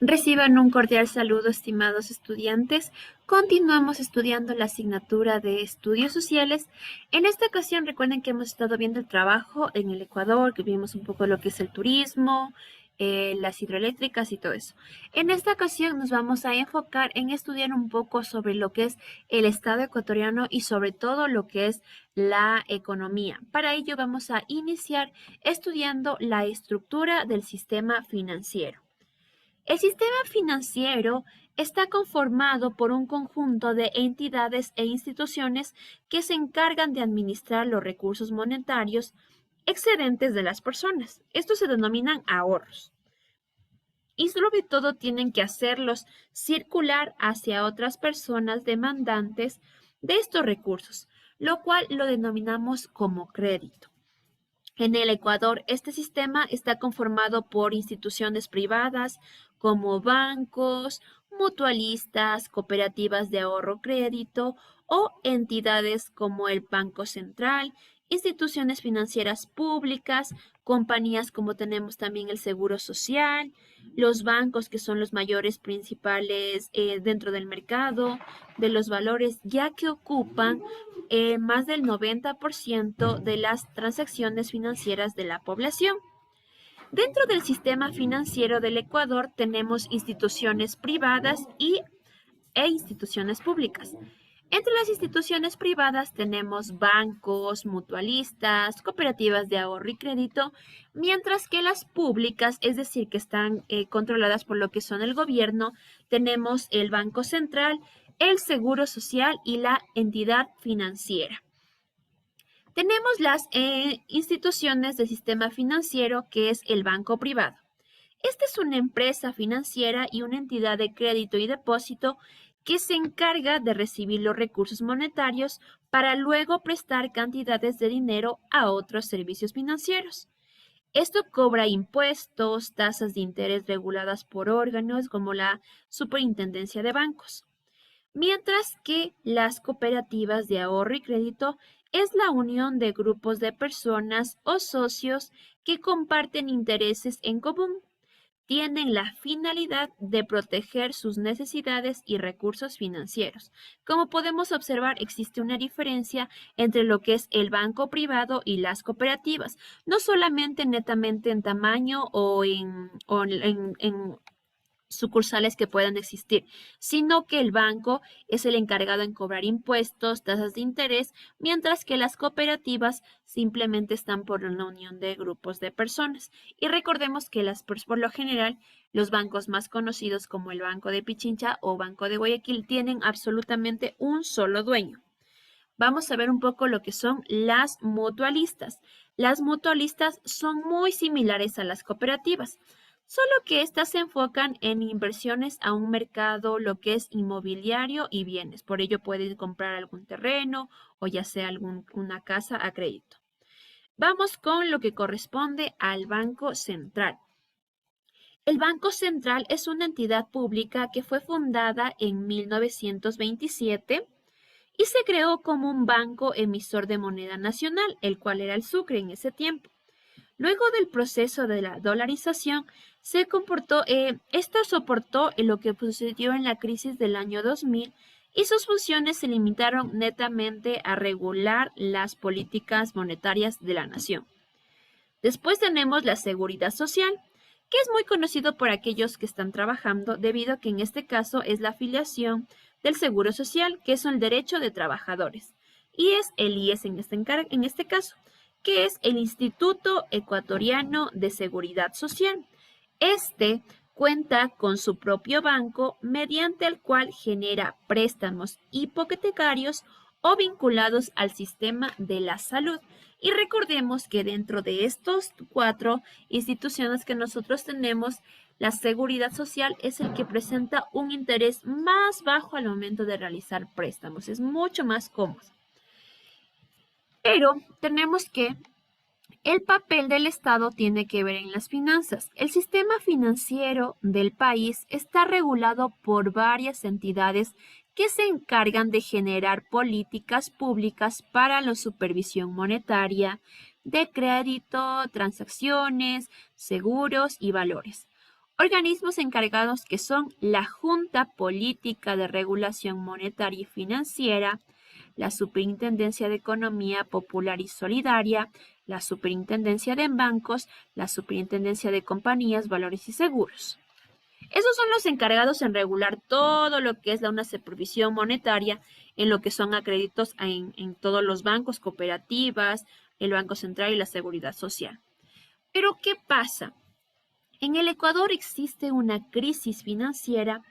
Reciban un cordial saludo, estimados estudiantes. Continuamos estudiando la asignatura de Estudios Sociales. En esta ocasión, recuerden que hemos estado viendo el trabajo en el Ecuador, que vimos un poco lo que es el turismo, las hidroeléctricas y todo eso. En esta ocasión nos vamos a enfocar en estudiar un poco sobre lo que es el Estado ecuatoriano y sobre todo lo que es la economía. Para ello vamos a iniciar estudiando la estructura del sistema financiero. El sistema financiero está conformado por un conjunto de entidades e instituciones que se encargan de administrar los recursos monetarios excedentes de las personas. Estos se denominan ahorros. Y sobre todo tienen que hacerlos circular hacia otras personas demandantes de estos recursos, lo cual lo denominamos como crédito. En el Ecuador, este sistema está conformado por instituciones privadas como bancos, mutualistas, cooperativas de ahorro crédito o entidades como el Banco Central, instituciones financieras públicas, compañías como tenemos también el Seguro Social, los bancos que son los mayores principales dentro del mercado de los valores, ya que ocupan más del 90% de las transacciones financieras de la población. Dentro del sistema financiero del Ecuador tenemos instituciones privadas e instituciones públicas. Entre las instituciones privadas tenemos bancos, mutualistas, cooperativas de ahorro y crédito, mientras que las públicas, es decir, que están controladas por lo que son el gobierno, tenemos el Banco Central, el Seguro Social y la entidad financiera. Tenemos las instituciones del sistema financiero, que es el banco privado. Esta es una empresa financiera y una entidad de crédito y depósito que se encarga de recibir los recursos monetarios para luego prestar cantidades de dinero a otros servicios financieros. Esto cobra impuestos, tasas de interés reguladas por órganos como la Superintendencia de Bancos. Mientras que las cooperativas de ahorro y crédito es la unión de grupos de personas o socios que comparten intereses en común. Tienen la finalidad de proteger sus necesidades y recursos financieros. Como podemos observar, existe una diferencia entre lo que es el banco privado y las cooperativas, no solamente netamente en tamaño o en sucursales que puedan existir, sino que el banco es el encargado en cobrar impuestos, tasas de interés, mientras que las cooperativas simplemente están por una unión de grupos de personas. Y recordemos que por lo general, los bancos más conocidos como el Banco de Pichincha o Banco de Guayaquil tienen absolutamente un solo dueño. Vamos a ver un poco lo que son las mutualistas. Las mutualistas son muy similares a las cooperativas, solo que estas se enfocan en inversiones a un mercado, lo que es inmobiliario y bienes. Por ello pueden comprar algún terreno o ya sea una casa a crédito. Vamos con lo que corresponde al Banco Central. El Banco Central es una entidad pública que fue fundada en 1927 y se creó como un banco emisor de moneda nacional, el cual era el sucre en ese tiempo. Luego del proceso de la dolarización, esta soportó lo que sucedió en la crisis del año 2000 y sus funciones se limitaron netamente a regular las políticas monetarias de la nación. Después tenemos la seguridad social, que es muy conocido por aquellos que están trabajando, debido a que en este caso es la afiliación del Seguro Social, que es el derecho de trabajadores, y es el IES en este caso, que es el Instituto Ecuatoriano de Seguridad Social. Este cuenta con su propio banco mediante el cual genera préstamos hipotecarios o vinculados al sistema de la salud. Y recordemos que dentro de estos cuatro instituciones que nosotros tenemos, la seguridad social es el que presenta un interés más bajo al momento de realizar préstamos. Es mucho más cómodo. Pero tenemos que el papel del Estado tiene que ver en las finanzas. El sistema financiero del país está regulado por varias entidades que se encargan de generar políticas públicas para la supervisión monetaria, de crédito, transacciones, seguros y valores. Organismos encargados que son la Junta Política de Regulación Monetaria y Financiera, la Superintendencia de Economía Popular y Solidaria, la Superintendencia de Bancos, la Superintendencia de Compañías, Valores y Seguros. Esos son los encargados en regular todo lo que es una supervisión monetaria en lo que son a créditos en todos los bancos, cooperativas, el Banco Central y la Seguridad Social. Pero, ¿qué pasa? En el Ecuador existe una crisis financiera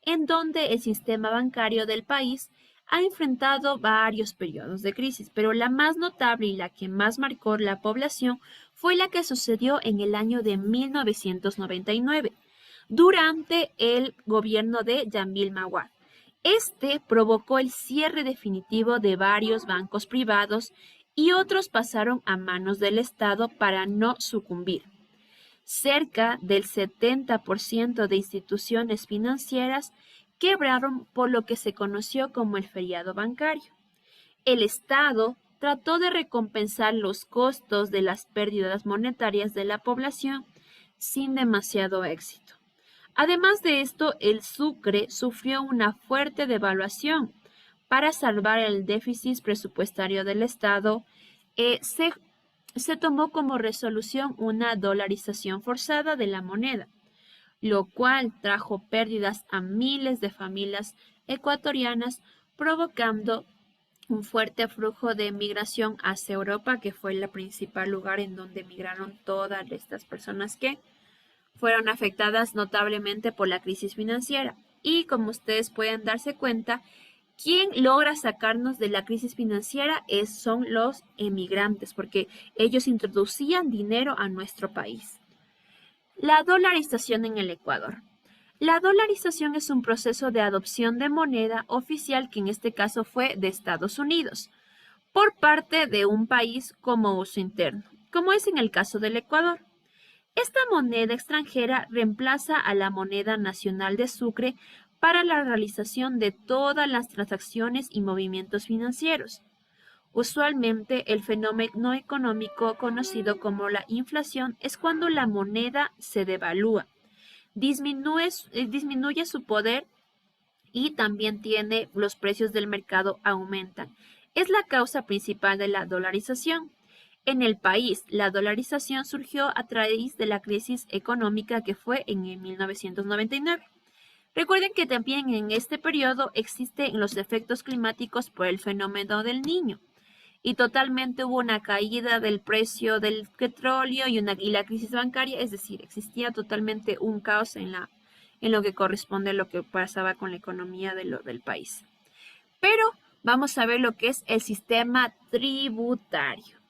en donde el sistema bancario del país ha enfrentado varios periodos de crisis, pero la más notable y la que más marcó la población fue la que sucedió en el año de 1999, durante el gobierno de Yambil Maguad. Este provocó el cierre definitivo de varios bancos privados y otros pasaron a manos del Estado para no sucumbir. Cerca del 70% de instituciones financieras quebraron por lo que se conoció como el feriado bancario. El Estado trató de recompensar los costos de las pérdidas monetarias de la población sin demasiado éxito. Además de esto, el Sucre sufrió una fuerte devaluación. Para salvar el déficit presupuestario del Estado, se tomó como resolución una dolarización forzada de la moneda, lo cual trajo pérdidas a miles de familias ecuatorianas, provocando un fuerte flujo de migración hacia Europa, que fue el principal lugar en donde migraron todas estas personas que fueron afectadas notablemente por la crisis financiera. Y como ustedes pueden darse cuenta, quien logra sacarnos de la crisis financiera son los emigrantes, porque ellos introducían dinero a nuestro país. La dolarización en el Ecuador. La dolarización es un proceso de adopción de moneda oficial, que en este caso fue de Estados Unidos, por parte de un país como uso interno, como es en el caso del Ecuador. Esta moneda extranjera reemplaza a la moneda nacional de Sucre para la realización de todas las transacciones y movimientos financieros. Usualmente, el fenómeno económico conocido como la inflación es cuando la moneda se devalúa, disminuye su poder y también los precios del mercado aumentan. Es la causa principal de la dolarización. En el país, la dolarización surgió a través de la crisis económica que fue en 1999. Recuerden que también en este periodo existen los efectos climáticos por el fenómeno del Niño y totalmente hubo una caída del precio del petróleo y la crisis bancaria, es decir, existía totalmente un caos en lo que corresponde a lo que pasaba con la economía del país. Pero vamos a ver lo que es el sistema tributario.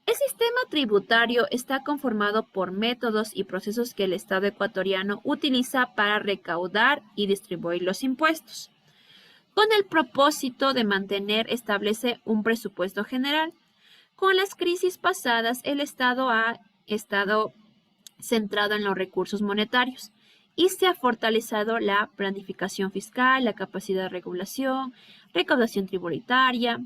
El sistema tributario está conformado por métodos y procesos que el Estado ecuatoriano utiliza para recaudar y distribuir los impuestos, con el propósito de establece un presupuesto general. Con las crisis pasadas, el Estado ha estado centrado en los recursos monetarios y se ha fortalecido la planificación fiscal, la capacidad de regulación, recaudación tributaria.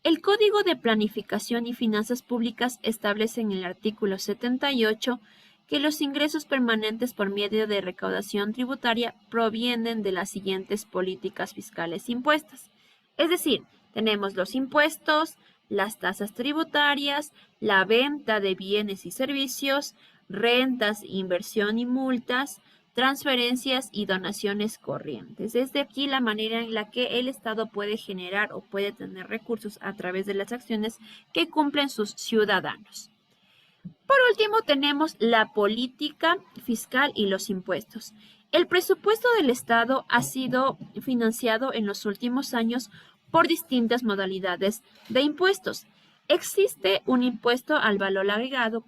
El Código de Planificación y Finanzas Públicas establece en el artículo 78 que los ingresos permanentes por medio de recaudación tributaria provienen de las siguientes políticas fiscales impuestas. Es decir, tenemos los impuestos, las tasas tributarias, la venta de bienes y servicios, rentas, inversión y multas, transferencias y donaciones corrientes. Desde aquí la manera en la que el Estado puede generar o puede tener recursos a través de las acciones que cumplen sus ciudadanos. Por último, tenemos la política fiscal y los impuestos. El presupuesto del Estado ha sido financiado en los últimos años por distintas modalidades de impuestos. Existe un impuesto al valor agregado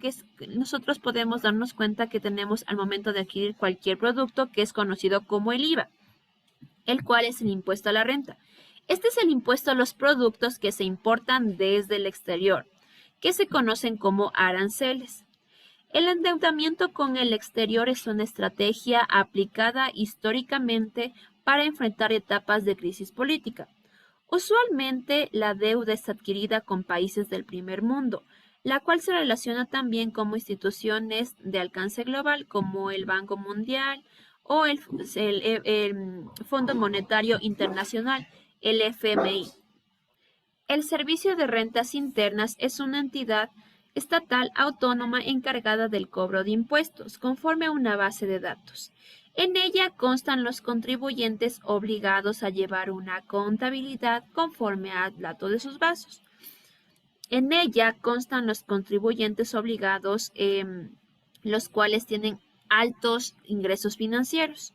nosotros podemos darnos cuenta que tenemos al momento de adquirir cualquier producto, que es conocido como el IVA, el cual es el impuesto a la renta. Este es el impuesto a los productos que se importan desde el exterior, que se conocen como aranceles. El endeudamiento con el exterior es una estrategia aplicada históricamente para enfrentar etapas de crisis política. Usualmente la deuda es adquirida con países del primer mundo, la cual se relaciona también como instituciones de alcance global como el Banco Mundial o el Fondo Monetario Internacional, el FMI. El Servicio de Rentas Internas es una entidad estatal autónoma encargada del cobro de impuestos, conforme a una base de datos. En ella constan los contribuyentes obligados a llevar una contabilidad conforme al dato de sus bases. En ella constan los contribuyentes obligados, los cuales tienen altos ingresos financieros.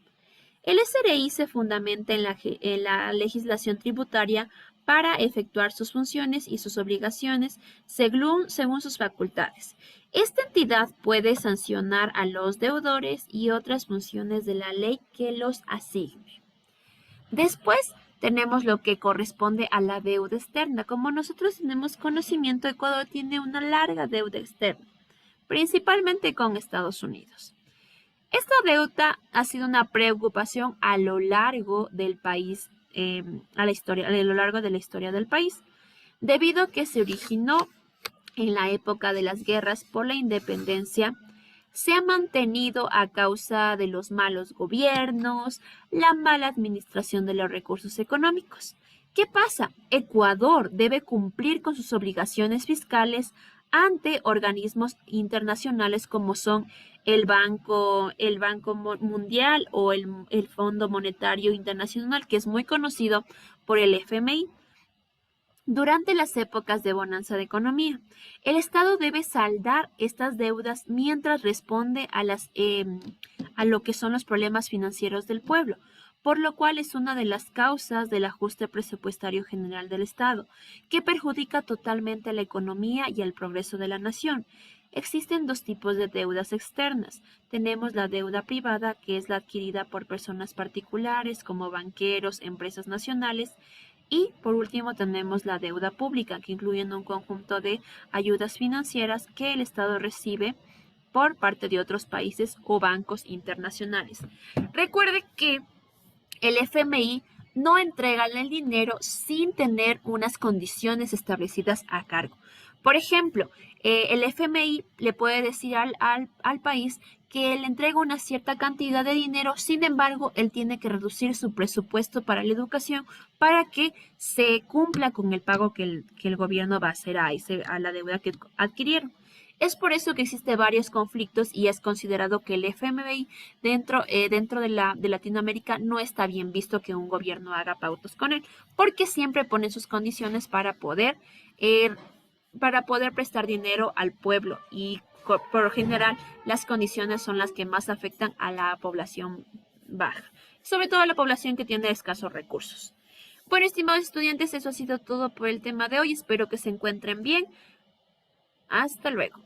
El SRI se fundamenta en la legislación tributaria para efectuar sus funciones y sus obligaciones según sus facultades. Esta entidad puede sancionar a los deudores y otras funciones de la ley que los asigne. Después tenemos lo que corresponde a la deuda externa. Como nosotros tenemos conocimiento, Ecuador tiene una larga deuda externa, principalmente con Estados Unidos. Esta deuda ha sido una preocupación a lo largo del país, a lo largo de la historia del país, debido a que se originó en la época de las guerras por la independencia. Se ha mantenido a causa de los malos gobiernos, la mala administración de los recursos económicos. ¿Qué pasa? Ecuador debe cumplir con sus obligaciones fiscales ante organismos internacionales como son el Banco Mundial o el Fondo Monetario Internacional, que es muy conocido por el FMI. Durante las épocas de bonanza de economía, el Estado debe saldar estas deudas mientras responde a lo que son los problemas financieros del pueblo, por lo cual es una de las causas del ajuste presupuestario general del Estado, que perjudica totalmente a la economía y al progreso de la nación. Existen dos tipos de deudas externas. Tenemos la deuda privada, que es la adquirida por personas particulares como banqueros, empresas nacionales, y por último tenemos la deuda pública, que incluye un conjunto de ayudas financieras que el Estado recibe por parte de otros países o bancos internacionales. Recuerde que el FMI no entrega el dinero sin tener unas condiciones establecidas a cargo. Por ejemplo, el FMI le puede decir al país que le entrega una cierta cantidad de dinero, sin embargo, él tiene que reducir su presupuesto para la educación para que se cumpla con el pago que el gobierno va a hacer a la deuda que adquirieron. Es por eso que existen varios conflictos y es considerado que el FMI dentro de Latinoamérica no está bien visto que un gobierno haga pautos con él, porque siempre pone sus condiciones eh, para poder prestar dinero al pueblo y por lo general las condiciones son las que más afectan a la población baja, sobre todo a la población que tiene escasos recursos. Bueno, estimados estudiantes, eso ha sido todo por el tema de hoy. Espero que se encuentren bien. Hasta luego.